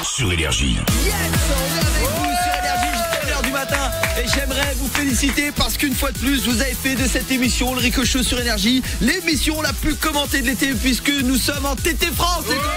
sur Énergie. Yes, on est avec vous sur Énergie jusqu'à 1h du matin. Et j'aimerais vous féliciter parce qu'une fois de plus, vous avez fait de cette émission, le Rico Show sur Énergie, l'émission la plus commentée de l'été puisque nous sommes en TT France, les copains.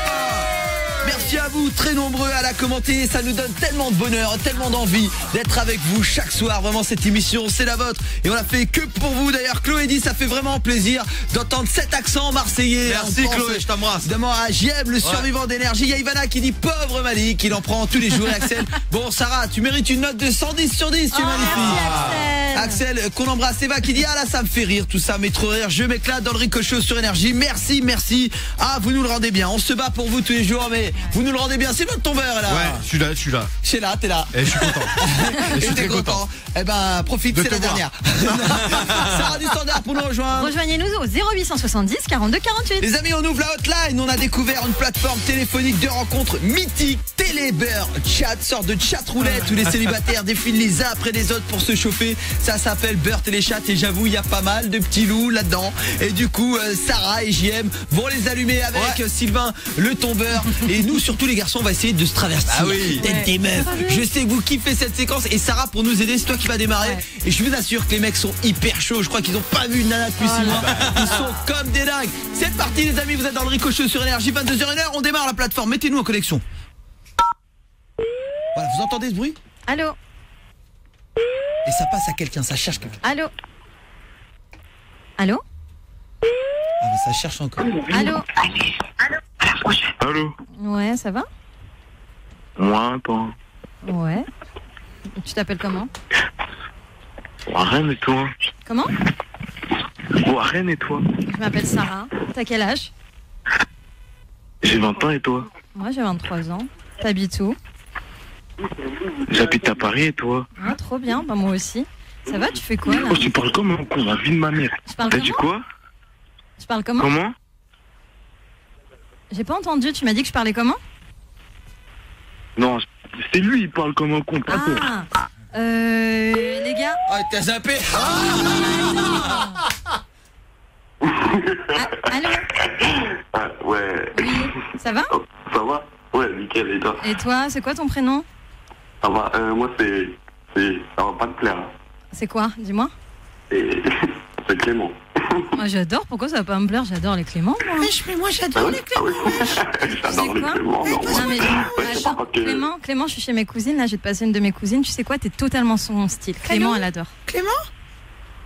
Merci à vous, très nombreux à la commenter. Ça nous donne tellement de bonheur, tellement d'envie d'être avec vous chaque soir. Vraiment, cette émission, c'est la vôtre. Et on l'a fait que pour vous. D'ailleurs, Chloé dit, ça fait vraiment plaisir d'entendre cet accent marseillais. Merci Chloé, je t'embrasse. Évidemment à Gieb, le survivant d'énergie. Il y a Ivana qui dit pauvre Malik, il en prend tous les jours. Et Axel, bon Sarah, tu mérites une note de 110 sur 10, tu es magnifique. Axel, qu'on embrasse. Eva qui dit, ah là ça me fait rire tout ça, mais trop rire. Je m'éclate dans le Rico Show sur Énergie. Merci, merci. Ah, vous nous le rendez bien. On se bat pour vous tous les jours, mais vous nous le rendez bien. C'est votre tombeur là. Ouais, je suis là. C'est là, t'es là. Et je suis content. Et je suis très content. Eh ben, profite, de c'est la dernière. Sarah du Standard pour nous rejoindre. Rejoignez-nous au 0870 42 48. Les amis, on ouvre la hotline. On a découvert une plateforme téléphonique de rencontres mythique, Télébeur Chat, sorte de chat roulette où les célibataires défilent les uns après les autres pour se chauffer. Ça s'appelle Beurre Téléchat et j'avoue, il y a pas mal de petits loups là-dedans. Et du coup, Sarah et JM vont les allumer avec Sylvain, le tombeur. Et nous, surtout les garçons, on va essayer de se traverser. Ah oui. D'être des meufs. Je sais que vous kiffez cette séquence. Et Sarah, pour nous aider, c'est toi qui va démarrer. Ouais. Et je vous assure que les mecs sont hyper chauds. Je crois qu'ils ont pas vu une nana depuis 6 mois. Ils sont comme des dingues. C'est parti les amis, vous êtes dans le Rico Show sur Énergie, 22h01. On démarre la plateforme, mettez-nous en connexion. Voilà, vous entendez ce bruit? Allô? Et ça passe à quelqu'un, ça cherche quelqu'un. Allô? Allô? Ah mais ça cherche encore. Allô? Allô? Ouais, ça va? Moi, toi. Ouais. Tu t'appelles comment? Warren et toi? Comment? Warren et toi? Je m'appelle Sarah. T'as quel âge? J'ai 20 ans et toi? Moi, j'ai 23 ans. T'habites où? J'habite à Paris et toi? Ah, trop bien. Bah, moi aussi. Ça va, tu fais quoi, là? Oh, tu parles comme un con, la vie de ma mère. Tu parles T'as dit comment? quoi? Tu parles comment? Comment? J'ai pas entendu. Tu m'as dit que je parlais comment? Non, c'est lui, il parle comme un con, pas toi. Ah, les gars. Oh, t'as zappé. Allô? Ah, ouais. Oui, ça va? Oh, ça va? Ouais, nickel, et toi? Et toi, c'est quoi ton prénom? Ça va, moi c'est... Ça va pas te plaire. C'est quoi? Dis-moi. C'est Clément. Moi, j'adore. Pourquoi ça va pas me plaire? J'adore les Cléments, moi. Mais moi j'adore les Cléments. J'adore les quoi? Clément, non. Non, mais c'est attends, pas que- Clément, je suis chez mes cousines. Là, je vais te passer une de mes cousines. Tu sais quoi? T'es totalement son style. Clément, elle adore. Clément?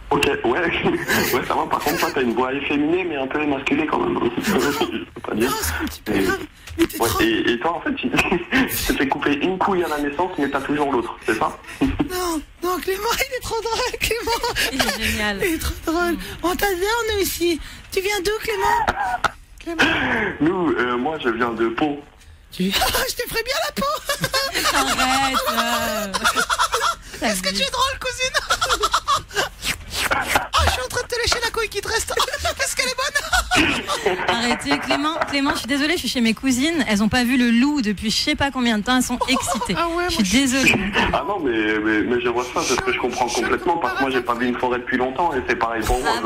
Ok, ouais, ouais, ça va. Par contre, toi, t'as une voix efféminée, mais un peu émasculée quand même. Je peux pas dire. Non, c'est un petit peu Et- grave. Mais t'es Ouais, trop... et toi, en fait, tu t'es fait couper une couille à la naissance, mais t'as toujours l'autre, c'est ça? Non, Clément, il est trop drôle, Clément. Il est génial. Il est trop drôle. On t'adore, nous aussi. Tu viens d'où, Clément? Nous, moi, je viens de Pau. Je te ferais bien la peau. Arrête. Est-ce que tu es drôle, cousine? Je suis en train de te lécher la couille qui te reste. Est-ce qu'elle est bonne? Arrêtez, Clément, je suis désolée, je suis chez mes cousines. Elles ont pas vu le loup depuis je sais pas combien de temps. Elles sont excitées. Ah ouais, Je suis désolée. Ah non, mais je vois ça, parce que je comprends complètement, parce que moi, j'ai pas vu une forêt depuis longtemps, et c'est pareil pour moi. Ah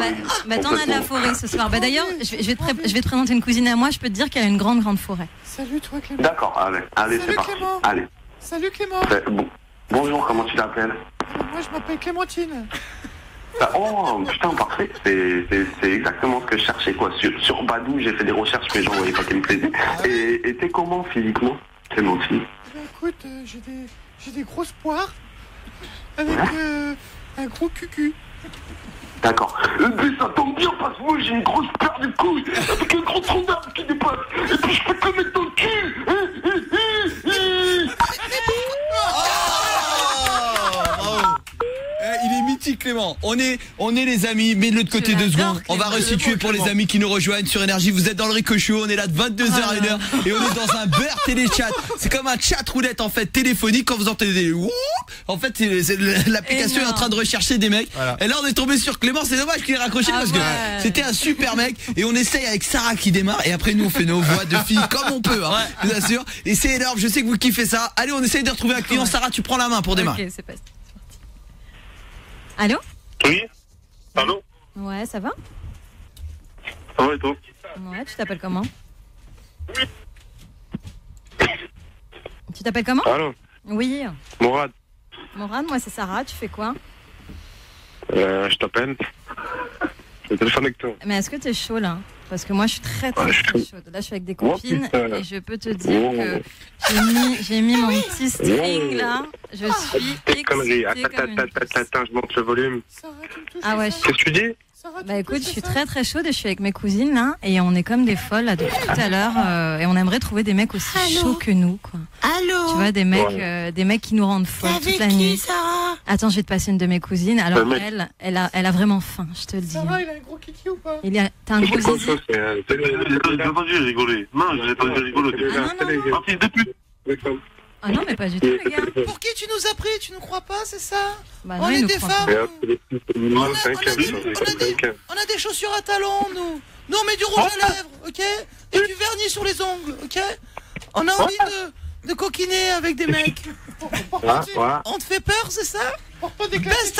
bah t'en as de la forêt ce soir. Bah d'ailleurs, je vais te présenter une cousine à moi. Je peux te dire qu'elle a une grande forêt. Salut, toi, Clément. D'accord, allez, c'est Salut, parti. Clément. Allez. Salut, Clément. Bon. Bonjour, comment tu t'appelles? Moi, je m'appelle Clémentine. Oh, putain, parfait. C'est exactement ce que je cherchais, quoi. Sur Badou, j'ai fait des recherches, mais j'en voyais pas qui me plaisait. Et t'es comment physiquement, Clémentine? Écoute, j'ai des grosses poires avec un gros cucu. D'accord. Mais ça tombe bien parce que moi j'ai une grosse paire de couilles avec un gros tronc d'arbre qui dépasse. Et puis je peux te le mettre dans le cul. Il est mythique, Clément. On est les amis, mais de l'autre côté 2 secondes. On va resituer pour les amis qui nous rejoignent sur Énergie. Vous êtes dans le Rico Show, on est là de 22h à 1h et on est dans un beurre téléchat. C'est comme un chat roulette en fait téléphonique quand vous entendez des woup. En fait, l'application est en train de rechercher des mecs. Voilà. Et là, on est tombé sur Clément. C'est dommage qu'il ait raccroché parce que c'était un super mec. Et on essaye avec Sarah qui démarre. Et après, nous, on fait nos voix de filles comme on peut. Hein, je vous assure. Et c'est énorme. Je sais que vous kiffez ça. Allez, on essaye de retrouver un client. Sarah, tu prends la main pour démarrer. Ok, c'est parti. Allô? Oui. Allô? Ouais, ça va? Ça va et toi? Ouais, tu t'appelles comment? t'appelles comment? Allô, Oui. Mourad, Morane, moi c'est Sarah, tu fais quoi? je t'appelle. Je téléphone avec toi. Mais est-ce que t'es chaud là? Parce que moi je suis très Ouais, je suis chaud. chaude. Là je suis avec des copines putain. et je peux te dire Oh. que j'ai mis mon petit string là. Je suis Des conneries. excitée comme une puce. Attends, je monte le volume. Sarah, tu me touches. Ah ouais, Qu'est-ce que tu dis? Sarah, tu bah me écoute, touches, je suis c'est ça très très chaude et je suis avec mes cousines là et on est comme des folles là depuis tout à l'heure et on aimerait trouver des mecs aussi Allô chauds que nous quoi. Allô? Tu vois des mecs qui nous rendent folles toute la nuit. Sarah? Attends, je vais te passer une de mes cousines. Alors mec. elle a vraiment faim, je te le dis. Sarah, il a un gros kiki ou pas? T'as un gros C'est quoi zizi. ça? J'ai pas entendu rigoler. Non, j'ai pas entendu rigoler. non. Fils de pute. Ah non, mais pas du tout les gars. Pour qui tu nous as pris? Tu nous crois pas, c'est ça? Bah On non, est ils nous des croient femmes. pas. On a des chaussures à talons, nous. Nous, on met du rouge à lèvres, ok? Et du vernis sur les ongles, ok? On a envie de coquiner avec des mecs. On te fait peur, c'est ça? Baisse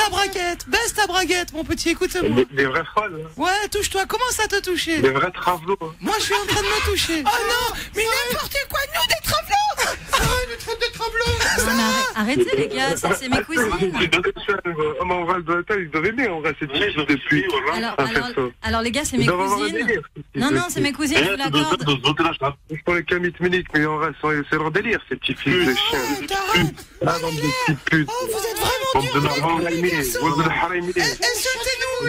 ta braguette, mon petit, écoute-moi. Des vrais folles, hein. Ouais, touche-toi. Comment ça t'a touché? Des vrais travelots. Hein. Moi, je suis en train de me toucher. Oh non, mais n'importe quoi, nous, des travelots! Sarah, une traite de travelots! Non, mais arrêtez les gars, c'est mes cousines. On va il doit aimer, on va cette fille depuis. Alors les gars, c'est mes cousines. Non, c'est mes cousines, je vous l'accorde. Je prends les Camille Minique, mais on reste, c'est leur délire, ces petits fils de chiens. T'arrêtes! Ah, bande de petites putes. Oh, vous êtes vraiment Bande de durs! Harimi, bande de Harimi. Insultez-nous!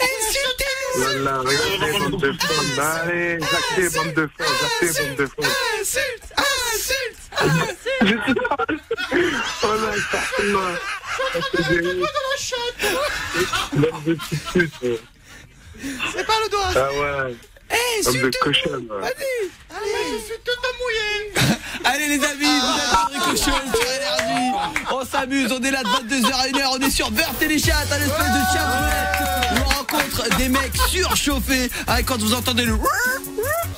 Insultez-nous! Voilà, regardez, bande de femmes. Allez, Jacques, bande de femmes, Jacques, bande de femmes. Insulte! Je sais pas. Voilà, certainement. Bande de petites putes. C'est pas le doigt! Ah ouais. Bande de cochonnes. Allez, je suis tout mouillé! Allez les amis, vous êtes dans Ricochet sur Énergie. On s'amuse, on est là de 22h à 1h, on est sur Vert Téléchat, un espèce de chat roulette où on rencontre des mecs surchauffés. Ah, et quand vous entendez le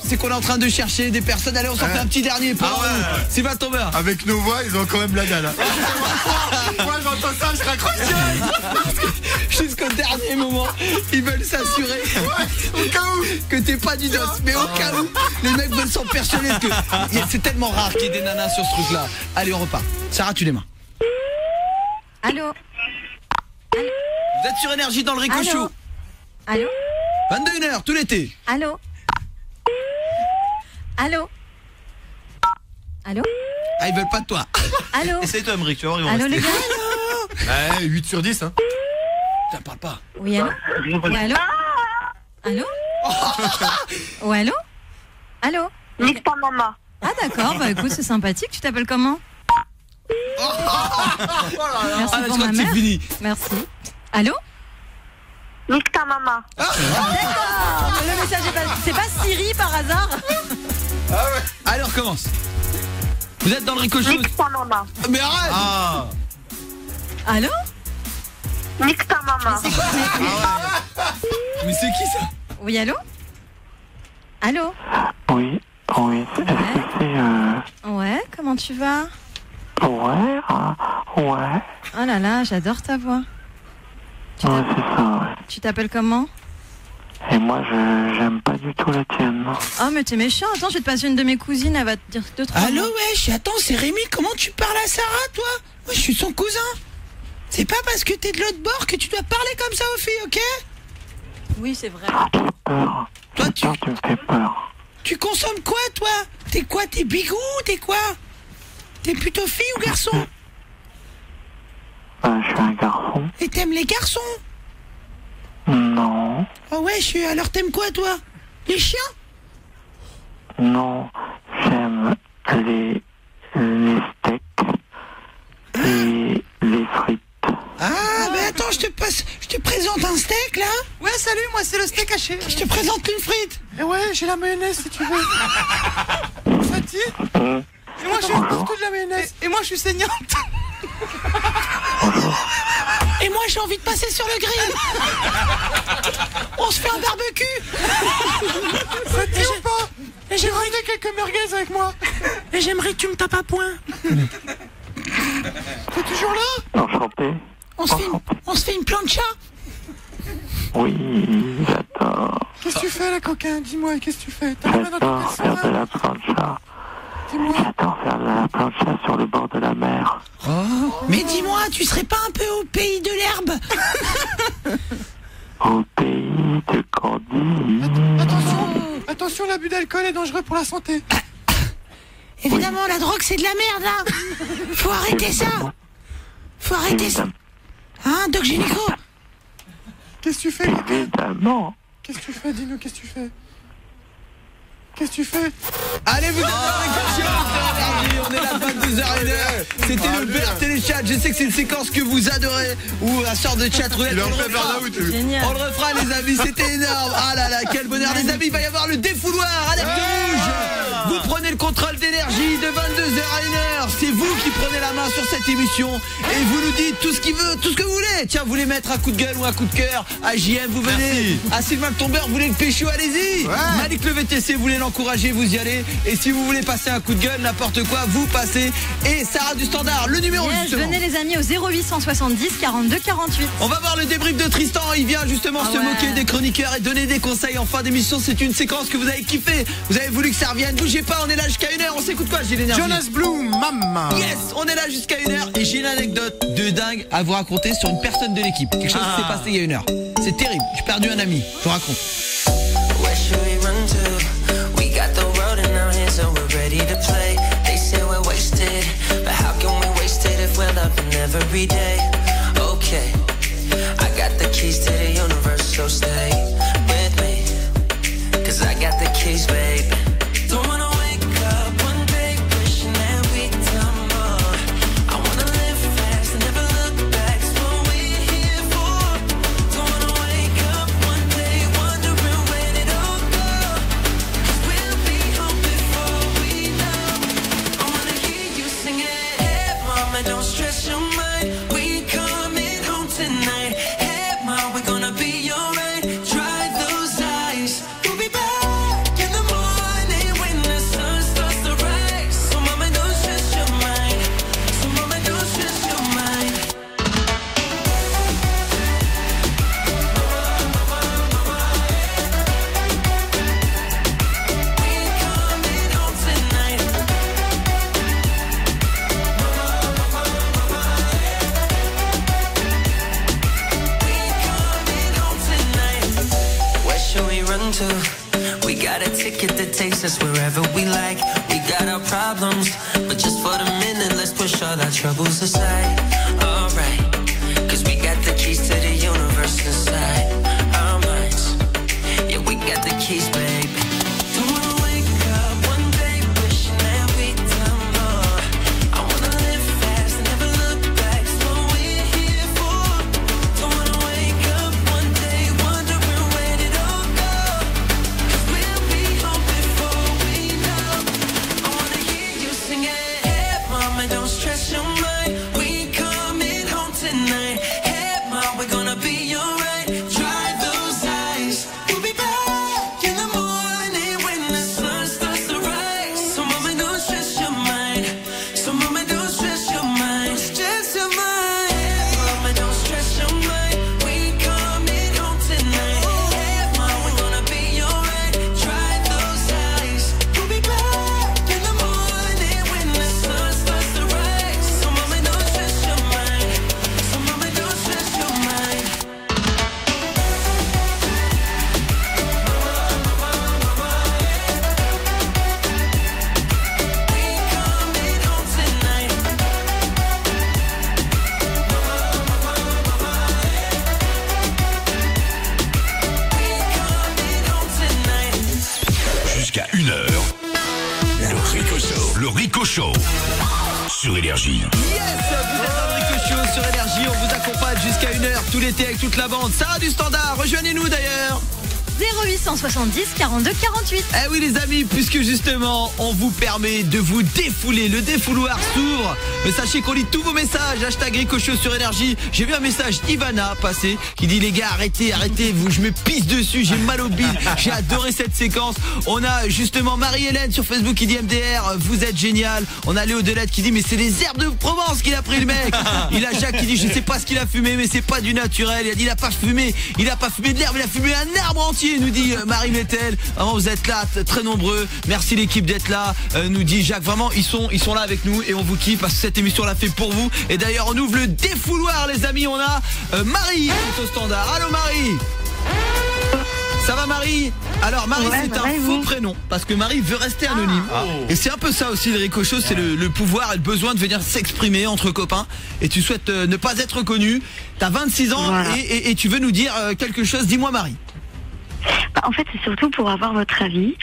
c'est qu'on est en train de chercher des personnes. Allez, on s'en fait un petit dernier pour c'est pas tombé. Avec nos voix, ils ont quand même la dalle. Moi, j'entends ça, je raccroche. Jusqu'au dernier moment, ils veulent s'assurer que t'es pas du dos. Mais au cas où, les mecs veulent s'en persuader que c'est tellement rare qu'il y ait des nanas sur ce truc-là. Allez, on repart. Sarah, tu les mains. Allô? Vous êtes sur Énergie dans le Ricochet. Allô? 21h, tout l'été. Allô? Allô? Allô? Ah, ils veulent pas de toi. Allô? Essaye-toi, Emmerich, tu vas voir, ils vont Allô les rester. gars? 8 sur 10, hein. Ça parle pas. Oui, allô? Oui, allô? Allô? Oh, allô? Allô? Nique ta maman. Ah d'accord, bah écoute, c'est sympathique. Tu t'appelles comment? Merci Ah, je pour crois ma que c'est mère. fini. Merci. Allô? Nique ta maman. D'accord. Le message est pas... C'est pas Siri par hasard? Allez, on recommence. Vous êtes dans le Ricochet. Nique ta maman. Mais arrête. Ah. Allô? Nique ta maman. Mais c'est qui ça? Oui, allô? Allô? Oui, est-ce que c'est... Ouais, comment tu vas? Ouais. Oh là là, j'adore ta voix. Ouais, c'est ça, ouais. Tu t'appelles comment? Et moi, j'aime pas du tout la tienne. Oh mais t'es méchant, attends, je vais te passer une de mes cousines, elle va te dire 2-3 Allô, mots. wesh, attends, c'est Rémi, comment tu parles à Sarah, toi? Moi, je suis son cousin. C'est pas parce que t'es de l'autre bord que tu dois parler comme ça aux filles, ok? Oui, c'est vrai. Peur. Toi, tu me fais peur. Tu consommes quoi, toi? T'es quoi? T'es bigou? T'es quoi? T'es plutôt fille ou garçon? Je suis un garçon. Et t'aimes les garçons? Non. Oh wesh, alors t'aimes quoi, toi? Les chiens? Non. J'aime les steaks et les frites. Ah, ben attends, je te présente un steak, là. Ouais, salut, moi c'est le steak haché. Je te présente une frite. Et ouais, j'ai la mayonnaise, si tu veux. Ça te dit? Et moi, je suis partout de la mayonnaise. Et moi, je suis saignante. Et moi, j'ai envie de passer sur le grill. On se fait un barbecue. Ça te dit ou pas? Et j'ai ramené quelques merguez avec moi. Et j'aimerais que tu me tapes à point. T'es toujours là? Enchanté. On se fait une plancha. Oui, j'adore. Qu'est-ce que tu fais là, coquin? Dis-moi, qu'est-ce que tu fais? T'as rien dans ton J'adore faire de la plancha. Dis-moi. J'adore faire de la plancha sur le de la mer. Mais dis-moi, tu serais pas un peu au pays de l'herbe? Au pays de Candy. Attention, l'abus d'alcool est dangereux pour la santé. Évidemment, la drogue, c'est de la merde, là. Faut arrêter ça. Faut arrêter ça. Hein, Doc Gynéco? Qu'est-ce que tu fais? Évidemment. Qu'est-ce que tu fais? Dis-nous, qu'est-ce que tu fais? Qu'est-ce que tu fais? Allez, vous êtes dans les cochons, on est là 22h01. C'était le beurre téléchat. Je sais que c'est une séquence que vous adorez. Ou un sort de chat roulette. On le refera. Génial. On le refera, les amis. C'était énorme. Ah là là, quel bonheur, les amis. Il va y avoir le défouloir. Alerte rouge. Vous prenez le contrôle d'énergie de 22h à 1h. C'est vous qui prenez la main sur cette émission. Et vous nous dites tout ce qu'il veut, tout ce que vous voulez. Tiens, vous voulez mettre un coup de gueule ou un coup de cœur à JM, vous venez. À Sylvain le Tombeur, vous voulez le pécho, allez-y. Malik le VTC, vous voulez l'encourager, vous y allez. Et si vous voulez passer un coup de gueule, n'importe quoi, vous passez. Et Sarah du Standard, le numéro justement. Venez les amis au 0870 42 48. On va voir le débrief de Tristan. Il vient justement se moquer des chroniqueurs et donner des conseils en fin d'émission. C'est une séquence que vous avez kiffé. Vous avez voulu que ça revienne. Bougez pas, on est là jusqu'à 1h. On s'écoute quoi, j'ai l'énergie. Jonas Blue, maman. Yes, on est là jusqu'à 1h. Et j'ai une anecdote de dingue à vous raconter sur une personne de l'équipe. Quelque chose qui s'est passé il y a 1h. C'est terrible. J'ai perdu un ami. Je vous raconte. Where should we run to? We got the world in our hands and we're ready to play. They say we're wasted, but how can we waste it if we're loving every day? Okay, I got the keys to the universe, so stay with me, 'cause I got the keys, babe. Don't wanna wake up one day wishing that we'd done more. I wanna live fast and never look back, it's what we're here for. Don't wanna wake up one day wondering when it all goes, 'cause we'll be home before we know. I wanna hear you sing it. Hey mama, don't stress your mind, we coming home tonight. Hey mama, we're gonna be alright. Dry those eyes, we'll be back in the morning when the sun starts to rise. So mama, don't stress your mind. So mama, don't stress your mind. We're coming home tonight. We're coming home tonight. Where should we run to? We got a ticket that takes us wherever we like. We got our problems, but just for the minute, let's push all our troubles aside. Alright, 'cause we got the keys to the universe inside our minds. Yeah, we got the keys, babe. Don't wanna wake up one day wishing that we'd done more. I wanna live fast and never look back, it's what we're here for. Don't wanna wake up one day wondering when it all goes, 'cause we'll be home before we know. I wanna hear you sing it. Hey mama, don't stress your mind, we coming home tonight. Hey mama, we're gonna be alright. Dry those eyes, we'll be back in the morning when the sun starts to rise. So mama, don't stress your mind. So mama, don't stress your mind. Stress your mind. Hey mama, don't stress your mind, we coming home tonight. Hey mama, we're gonna be alright. Dry those eyes, we'll be back in the morning when the sun starts to rise. So mama, don't stress your mind. So mama, don't stress your mind. We coming home tonight. We coming home tonight. Jusqu'à 1h. Le Rico Show. Sur Énergie. Yes, vous êtes dans le Rico Show sur Énergie. On vous accompagne jusqu'à 1h tout l'été avec toute la bande. Sarah du Standard, rejoignez-nous d'ailleurs. 0870 42 48. Eh oui les amis, puisque justement on vous permet de vous défouler. Le défouloir s'ouvre. Mais sachez qu'on lit tous vos messages. Hashtag Rico Show sur Énergie. J'ai vu un message d'Ivana passer qui dit les gars arrêtez, vous, je me pisse dessus, j'ai mal au bide. J'ai adoré cette séquence. On a justement Marie-Hélène sur Facebook qui dit MDR, vous êtes génial. On a Léo Delette qui dit mais c'est les herbes de Provence qu'il a pris le mec. Il a Jacques qui dit je sais pas ce qu'il a fumé mais c'est pas du naturel. Il a dit il a pas fumé de l'herbe, il a fumé un arbre entier. gentil, nous dit Marie Mettel. Vraiment, vous êtes là, très nombreux. Merci l'équipe d'être là, nous dit Jacques. Vraiment, ils sont là avec nous et on vous kiffe parce que cette émission l'a fait pour vous. Et d'ailleurs, on ouvre le défouloir, les amis. On a Marie qui est au standard. Allô Marie. Ça va Marie? Alors Marie, c'est un faux prénom parce que Marie veut rester anonyme. Et c'est un peu ça aussi le Rico Show, c'est le pouvoir et le besoin de venir s'exprimer entre copains. Et tu souhaites ne pas être connu. T'as 26 ans et tu veux nous dire quelque chose. Dis-moi Marie. En fait, c'est surtout pour avoir votre avis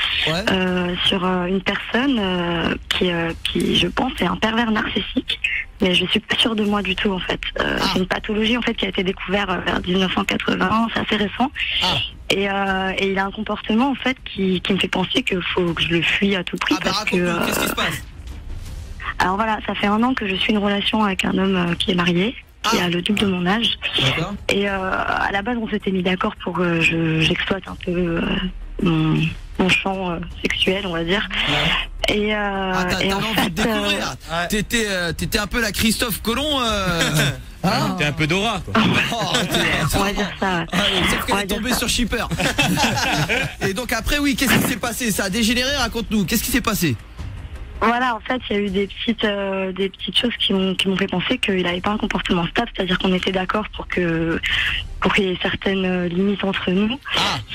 sur une personne qui, je pense, est un pervers narcissique. Mais je suis pas sûre de moi du tout, en fait. C'est une pathologie, en fait, qui a été découverte vers 1980. C'est assez récent. Et il a un comportement, en fait, qui me fait penser qu'il faut que je le fuis à tout prix. Parce que qu'est-ce qui se passe? Alors voilà, ça fait 1 an que je suis une relation avec un homme qui est marié, qui a le double de mon âge. Et à la base, on s'était mis d'accord pour que j'exploite un peu mon champ sexuel, on va dire. Et t'as envie de découvrir. T'étais un peu la Christophe Colomb. T'es un peu Dora, quoi. On va dire ça. Sauf qu'elle est tombée sur Shipper. Et donc après, oui, qu'est-ce qui s'est passé? Ça a dégénéré, raconte-nous. Qu'est-ce qui s'est passé? Voilà, en fait, il y a eu des petites choses qui m'ont fait penser qu'il n'avait pas un comportement stable, c'est-à-dire qu'on était d'accord pour qu'il y ait certaines limites entre nous.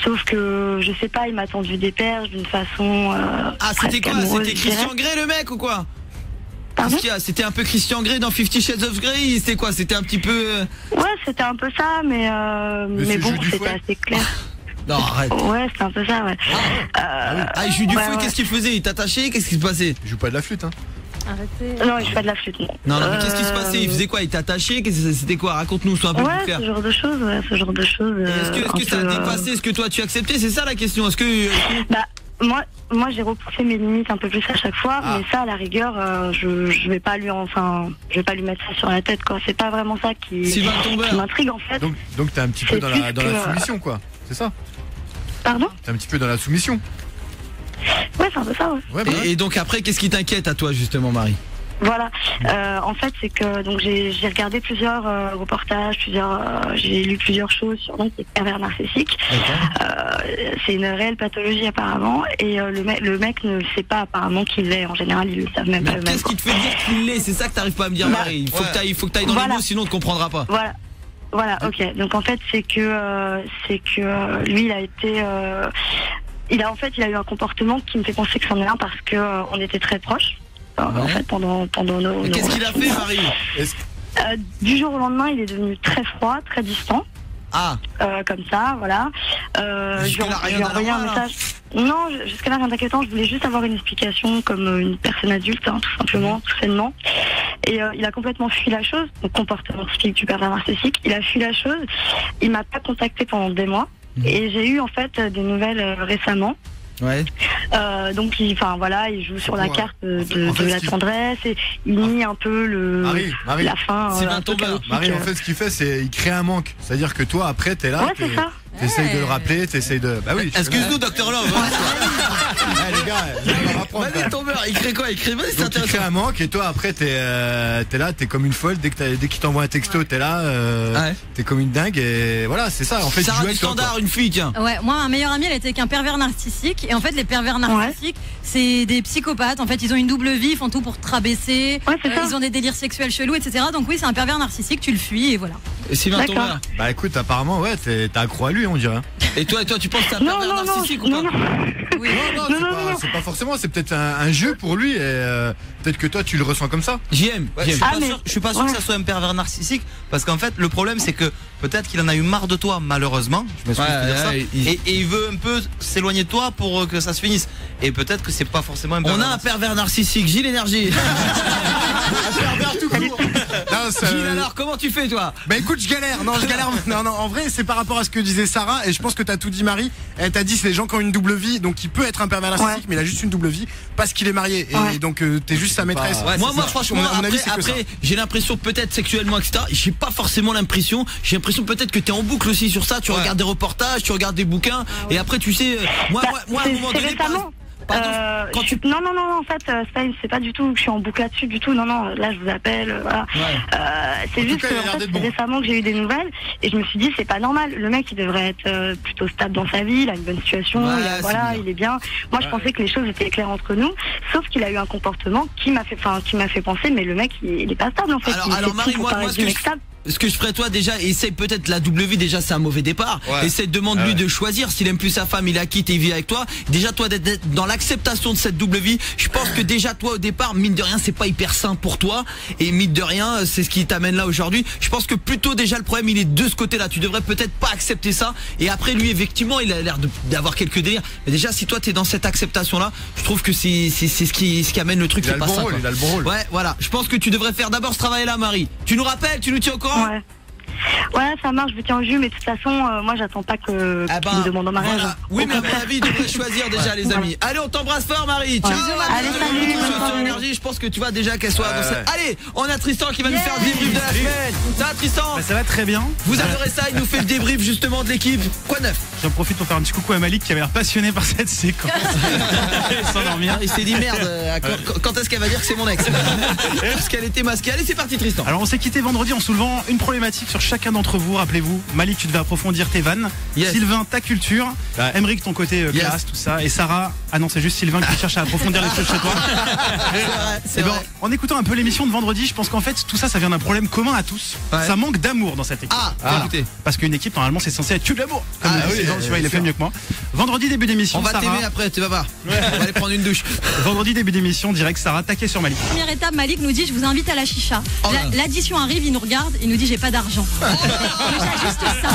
Sauf que, je sais pas, il m'a tendu des perches d'une façon. C'était quoi? C'était Christian Grey le mec ou quoi? C'était un peu Christian Grey dans 50 Shades of Grey. C'était quoi? C'était un petit peu. Ouais, c'était un peu ça, mais bon, c'était assez clair. Non, arrête. Ouais, c'est un peu ça, ouais. Il joue du feu, qu'est-ce qu'il faisait? Il t'attachait? Qu'est-ce qui se passait? Il joue pas de la flûte, hein? Arrêtez. Non, il joue pas de la flûte, non. Non, mais qu'est-ce qui se passait? Il faisait quoi? Il t'attachait? C'était quoi? Raconte-nous, sois un peu plus clair. Ce genre de choses, ce genre de choses. Est-ce que ça a dépassé? Est-ce que toi tu acceptais? C'est ça la question. Est-ce que. Moi j'ai repoussé mes limites un peu plus à chaque fois, mais ça à la rigueur je vais pas lui mettre ça sur la tête, quoi. C'est pas vraiment ça qui m'intrigue, en fait. Donc t'es un petit peu dans la soumission, quoi. C'est ça? Pardon? T'es un petit peu dans la soumission. Ouais, c'est un peu ça, ouais. Et donc après, qu'est-ce qui t'inquiète à toi justement, Marie? Voilà, en fait c'est que donc j'ai regardé plusieurs reportages, j'ai lu plusieurs choses sur les pervers narcissiques. C'est une réelle pathologie apparemment, et le mec ne sait pas apparemment qu'il l'est. En général, ils le savent même pas eux-mêmes. Qu'est-ce qui te fait dire qu'il l'est? C'est ça que t'arrives pas à me dire, Marie. Il faut que t'ailles dans les mots, sinon on te comprendra pas. Voilà, ok. Donc en fait c'est que lui il a été il a eu un comportement qui me fait penser que c'en est un, parce que on était très proches. En fait, pendant nos. Qu'est-ce qu'il a fait, Marie? Du jour au lendemain, il est devenu très froid, très distant. Comme ça, voilà. Je lui ai envoyé un message. Non, jusqu'à là, rien d'inquiétant. Je voulais juste avoir une explication comme une personne adulte, hein, tout simplement, tout sainement. Et il a complètement fui la chose. Donc, comportement typique du pervers narcissique. Il a fui la chose. Il m'a pas contacté pendant des mois. Et j'ai eu en fait des nouvelles récemment. Donc il joue sur la carte de la tendresse, et il nie un peu la fin. Marie, en fait, ce qu'il fait, c'est il crée un manque. C'est-à-dire que toi, après, t'es là, t'essayes de le rappeler, t'essayes de. Bah oui. Excuse-nous, Dr Love. Les gars, on va apprendre. Vas-y, ton beurre, il crée quoi? Il crée un manque, et toi, après, t'es là, t'es comme une folle. Dès qu'il t'envoie un texto, t'es là, t'es comme une dingue, et voilà, c'est ça. En fait, ça du standard, une fille, tiens. Ouais, moi, un meilleur ami, elle était avec un pervers narcissique. Et en fait, les pervers narcissiques, c'est des psychopathes. En fait, ils ont une double vie, ils font tout pour te rabaisser. Ils ont des délires sexuels chelous, etc. Donc oui, c'est un pervers narcissique, tu le fuis et voilà. Et Sylvain Tombeur? Bah écoute, apparemment, t'es accro à lui, on dirait. Et toi, tu penses que c'est un pervers narcissique ou pas? Non, c'est pas forcément, c'est peut-être un jeu pour lui, et peut-être que toi tu le ressens comme ça. JM. Je suis pas sûr que ça soit un pervers narcissique, parce qu'en fait le problème c'est que peut-être qu'il en a eu marre de toi, malheureusement, je m'excuse de dire ça, et il veut un peu s'éloigner de toi pour que ça se finisse, et peut-être que c'est pas forcément un pervers. On a un pervers narcissique, Gilles Énergie. Un pervers tout court. Gilles, alors comment tu fais, toi? Bah écoute, je galère. Non, en vrai, c'est par rapport à ce que disait Sarah, et je pense que t'as tout dit, Marie. Elle t'a dit c'est les gens qui ont une double vie, donc il peut être un pervers narcissique, mais il a juste une double vie parce qu'il est marié, et donc t'es juste sa maîtresse. Moi franchement, après j'ai l'impression, peut-être sexuellement, etc. J'ai pas forcément l'impression. J'ai l'impression peut-être que t'es en boucle aussi sur ça. Tu regardes des reportages, tu regardes des bouquins, et après tu sais, moi à un moment donné. Non, en fait, c'est pas du tout que je suis en boucle là-dessus du tout. Non, là, je vous appelle. Voilà. C'est juste que c'est récemment que j'ai eu des nouvelles et je me suis dit, c'est pas normal. Le mec, il devrait être plutôt stable dans sa vie, il a une bonne situation, il est bien. Moi, je pensais que les choses étaient claires entre nous, sauf qu'il a eu un comportement qui m'a fait penser, mais le mec, il est pas stable en fait. Alors Marie, moi, ce que je ferais toi déjà, essaye peut-être la W, déjà c'est un mauvais départ. Essaye, demande-lui de choisir. S'il aime plus sa femme, il la quitte et il vit avec toi. Déjà toi d'être dans l'acceptation de cette double vie. Je pense que déjà toi au départ, mine de rien, c'est pas hyper sain pour toi. Et mine de rien, c'est ce qui t'amène là aujourd'hui. Je pense que plutôt déjà le problème il est de ce côté-là. Tu devrais peut-être pas accepter ça. Et après lui effectivement il a l'air d'avoir quelques délires. Mais déjà si toi t'es dans cette acceptation-là, je trouve que c'est ce qui amène le truc. Il a le bon rôle, il a le bon rôle. Ouais, voilà. Je pense que tu devrais faire d'abord ce travail-là, Marie. Tu nous rappelles, tu nous tiens au courant. Ouais, ça marche, je vous tiens au jus, mais de toute façon, moi j'attends pas qu'il me demande en mariage. Voilà. Oui, mais à mon avis, il devrait choisir déjà, les amis. Allez, on t'embrasse fort, Marie. Tiens, allez, salut, sur énergie, je pense que tu vas déjà qu'elle soit avancée. Allez, on a Tristan qui va nous faire le débrief de la semaine. Ça va, Tristan? Ça va très bien. Vous adorez ça, il nous fait le débrief justement de l'équipe. Quoi neuf? J'en profite pour faire un petit coucou à Malik qui avait l'air passionné par cette séquence. S'endormir. Il s'est dit merde, quand est-ce qu'elle va dire que c'est mon ex? Parce qu'elle était masquée. Allez, c'est parti, Tristan. Alors, on s'est quitté vendredi en soulevant une problématique sur chacun d'entre vous. Rappelez-vous, Malik, tu devais approfondir tes vannes. Sylvain, ta culture. Emeric, ton côté classe, tout ça. Et Sarah, non, c'est juste Sylvain qui cherche à approfondir les choses chez toi. C'est vrai. En écoutant un peu l'émission de vendredi, je pense qu'en fait, tout ça vient d'un problème commun à tous. Ça manque d'amour dans cette équipe. Écoutez. Parce qu'une équipe, normalement, c'est censé être que de l'amour. Comme tu vois, il est fait mieux que moi. Vendredi, début d'émission. On va t'aimer après, tu vas voir. On va aller prendre une douche. Vendredi, début d'émission, direct, Sarah, taquet sur Malik. Première étape, Malik nous dit, je vous invite à la chicha. L'addition arrive, il nous regarde, il nous dit, j'ai pas d'argent. Déjà juste ça.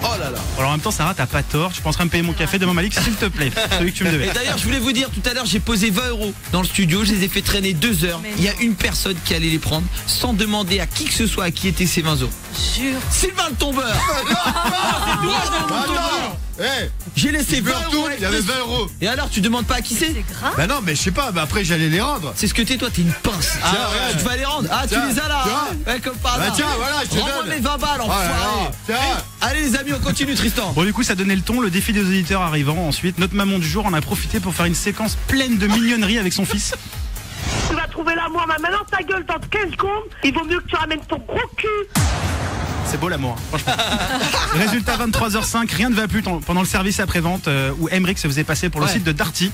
Oh là là. Alors en même temps, Sarah, t'as pas tort. Tu penseras me payer mon café demain, Malik, s'il te plaît. Celui que tu me devais. Et d'ailleurs, je voulais vous dire, tout à l'heure, j'ai posé 20 € dans le studio. Je les ai fait traîner 2 heures. Il y a une personne qui allait les prendre sans demander à qui que ce soit à qui étaient ces 20 €. Jure. Sylvain le tombeur. J'ai laissé 20 €. Il y avait 20 €. Et alors, tu demandes pas à qui c'est? C'est grave. Bah non, mais je sais pas, bah après j'allais les rendre. C'est ce que t'es, toi, t'es une pince. Tu vas les rendre. Tu les as là. Ouais, comme par hasard. Tiens, voilà, je te donne. Rends-moi mes 20 balles, enfoiré. Allez, les amis, on continue, Tristan. Bon, du coup, ça donnait le ton. Le défi des auditeurs arrivant. Ensuite, notre maman du jour en a profité pour faire une séquence pleine de mignonnerie avec son fils. Tu vas trouver l'amour, mais maintenant ta gueule dans 15 secondes. Il vaut mieux que tu ramènes ton gros cul. C'est beau l'amour, franchement. Résultat 23h05, rien ne va plus pendant le service après-vente où Emeric se faisait passer pour le site de Darty.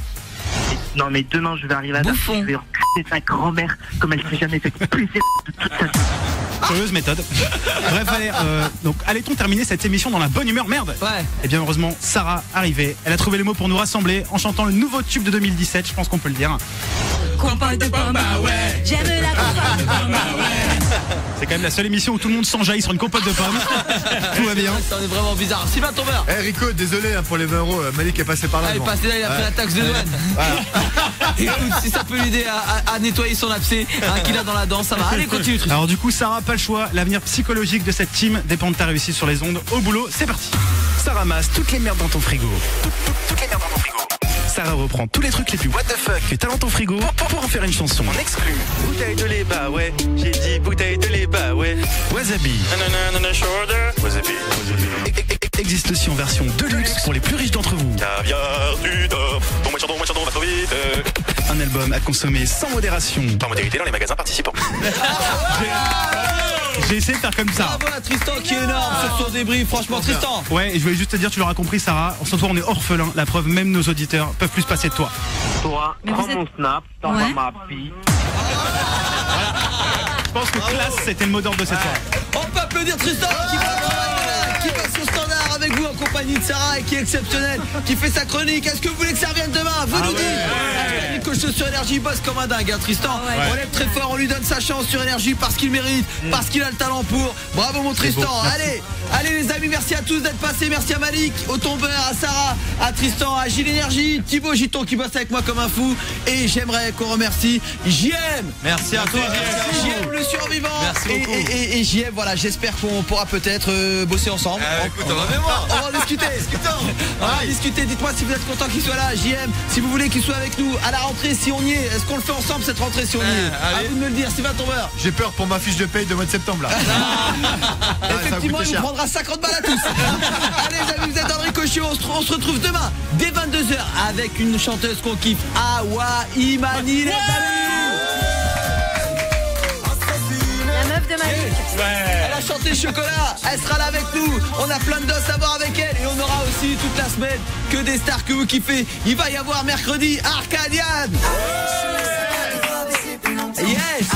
Non mais demain je vais arriver à Darty, je vais recruter sa grand-mère comme elle s'est jamais fait plaisir de toute sa vie. Curieuse méthode. Bref, allez, donc allait-on terminer cette émission dans la bonne humeur? Merde. Et bien heureusement, Sarah arrivait. Elle a trouvé les mots pour nous rassembler en chantant le nouveau tube de 2017, je pense qu'on peut le dire. Compote de pommes, j'aime la compote de pommes, C'est quand même la seule émission où tout le monde s'enjaille sur une compote de pommes. Tout va bien. Ça est vraiment bizarre. Sylvain Tombeur. Rico, désolé pour les 20 €. Malik est passé par là. Il est passé là, il a fait la taxe de douane. Écoute, si ça peut l'aider à nettoyer son abcès qu'il a dans la dent, ça va. Allez, continue. Alors du coup, Sarah, pas le choix. L'avenir psychologique de cette team dépend de ta réussite sur les ondes. Au boulot, c'est parti. Ça ramasse toutes les merdes dans ton frigo. Toutes les merdes dans ton frigo. Sarah reprend tous les trucs les plus what the fuck que t'as dans ton frigo pour en faire une chanson en exclu. Bouteille de lait, bah ouais. J'ai dit bouteille de lait, bah ouais. Wasabi. Wasabi. Existation version deluxe pour les plus riches d'entre vous. Caviar du Nord. Bon, moi chardon, va trop vite. Un album à consommer sans modération. Par modérité dans les magasins participants. J'ai essayé de faire comme ça. Bravo à Tristan qui est énorme sur son débrief. Franchement, Tristan. Ouais, et je voulais juste te dire, tu l'auras compris, Sarah. En ce soir, on est orphelin. La preuve, même nos auditeurs peuvent plus se passer de toi. Toi, prends mon snap, t'envoies ma fille. Je pense que classe, c'était le mot d'ordre de cette soirée. On peut applaudir Tristan qui passe au standard avec vous en compagnie de Sarah et qui est exceptionnel, qui fait sa chronique. Est-ce que vous voulez que ça revienne demain? Vous nous dites. Nico sur Énergie, bosse comme un dingue, Tristan. On l'aime très fort, on lui donne sa chance sur Énergie parce qu'il mérite, parce qu'il a le talent pour. Bravo mon Tristan. Allez les amis, merci à tous d'être passés. Merci à Malik, au tombeur, à Sarah, à Tristan, à Gilles Énergie, Thibaut Giton qui bosse avec moi comme un fou. Et j'aimerais qu'on remercie JM. Merci à toi. JM le survivant. Merci beaucoup. Et JM, voilà, j'espère qu'on pourra peut-être bosser ensemble. Écoute, on va discuter. On va discuter. Dites-moi si vous êtes content qu'il soit là, JM. Si vous voulez qu'il soit avec nous à la rentrée. rentrée si on y est? Est-ce qu'on le fait ensemble cette rentrée si on y est? À vous de me le dire, Sylvain Tombeur. J'ai peur pour ma fiche de paye de mois de septembre là. Effectivement, il nous prendra 50 balles à tous. Allez les amis, vous êtes dans le Rico Show. On se retrouve demain dès 22h avec une chanteuse qu'on kiffe, Awa Imani. Les amis, la meuf de Malik. Elle a chanté Chocolat, elle sera là avec nous. On a plein de doses à voir avec elle. Et on aura aussi toute la semaine que des stars que vous kiffez. Il va y avoir mercredi Arcadian. Yes.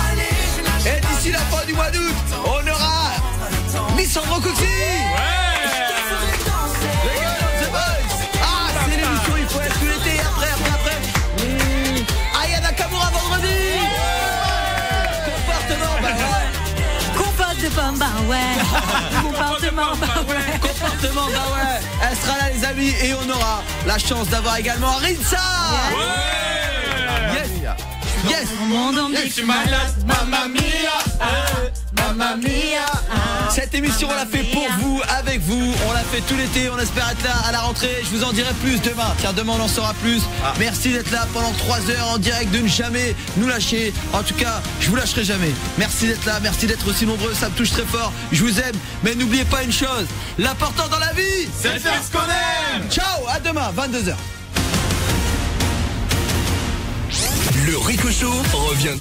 Et d'ici la fin du mois d'août, on aura Miss Sandro Cooksy. Les gars, The Boys. Ah, c'est l'émission, il faut être tout l'été. Après. Aya Nakamura vendredi. Comportement, bah ouais. Comportement, bah ouais. Comportement, bah ouais. Comportement, bah ouais. Elle sera là les amis et on aura la chance d'avoir également Rinsa. Yes. Yes. Mamma mia. Cette émission on l'a fait pour vous, avec vous. On l'a fait tout l'été, on espère être là à la rentrée. Je vous en dirai plus demain. Tiens, demain on en saura plus. Merci d'être là pendant 3 heures en direct, de ne jamais nous lâcher. En tout cas, je vous lâcherai jamais. Merci d'être là, merci d'être aussi nombreux. Ça me touche très fort. Je vous aime. Mais n'oubliez pas une chose, l'important dans la vie, c'est de faire ce qu'on aime. Ciao, à demain, 22h. Le Rico Show revient